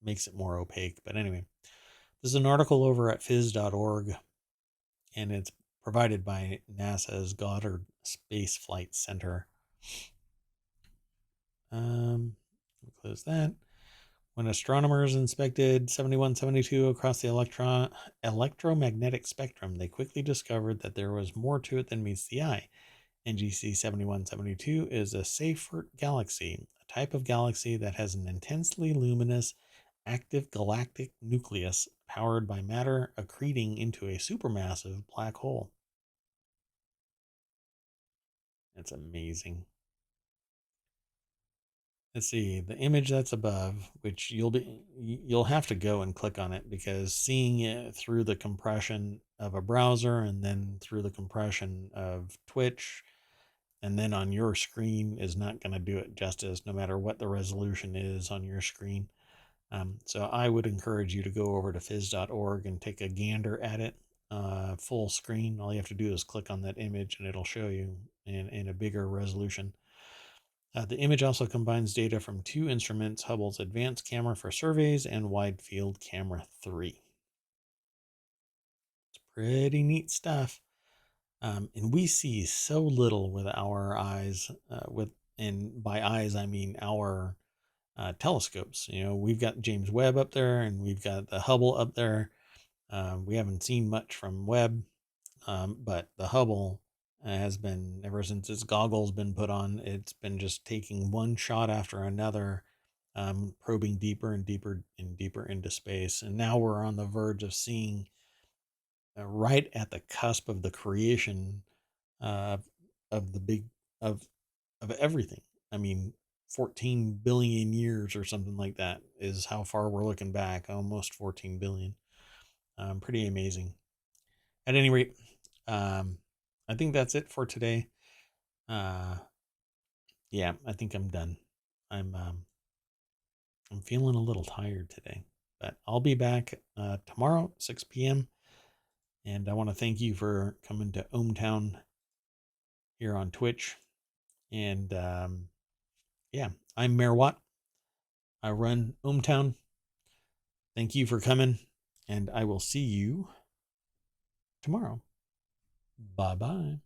makes it more opaque. But anyway, this is an article over at phys.org, and it's provided by NASA's Goddard Space Flight Center. Close that. When astronomers inspected 7172 across the electromagnetic spectrum, they quickly discovered that there was more to it than meets the eye. NGC 7172 is a Seyfert galaxy, a type of galaxy that has an intensely luminous, active galactic nucleus powered by matter accreting into a supermassive black hole. It's amazing. Let's see the image that's above, which you'll have to go and click on it, because seeing it through the compression of a browser and then through the compression of Twitch and then on your screen is not going to do it justice, no matter what the resolution is on your screen. So I would encourage you to go over to phys.org and take a gander at it full screen. All you have to do is click on that image and it'll show you in a bigger resolution. The image also combines data from two instruments, Hubble's Advanced Camera for Surveys and Wide Field Camera 3. It's pretty neat stuff. And we see so little with our eyes, and by eyes I mean our telescopes. We've got James Webb up there and we've got the Hubble up there. We haven't seen much from Webb, but the Hubble has been, ever since its goggles been put on, it's been just taking one shot after another, probing deeper and deeper and deeper into space. And now we're on the verge of seeing, right at the cusp of the creation uh, of the big of everything. I mean, 14 billion years or something like that is how far we're looking back. Almost 14 billion. Pretty amazing. At any rate, I think that's it for today. Yeah, I think I'm done. I'm feeling a little tired today, but I'll be back tomorrow, 6 p.m. And I want to thank you for coming to ohmTown here on Twitch. And yeah, I'm Mayor Watt. I run ohmTown. Thank you for coming, and I will see you tomorrow. Bye bye.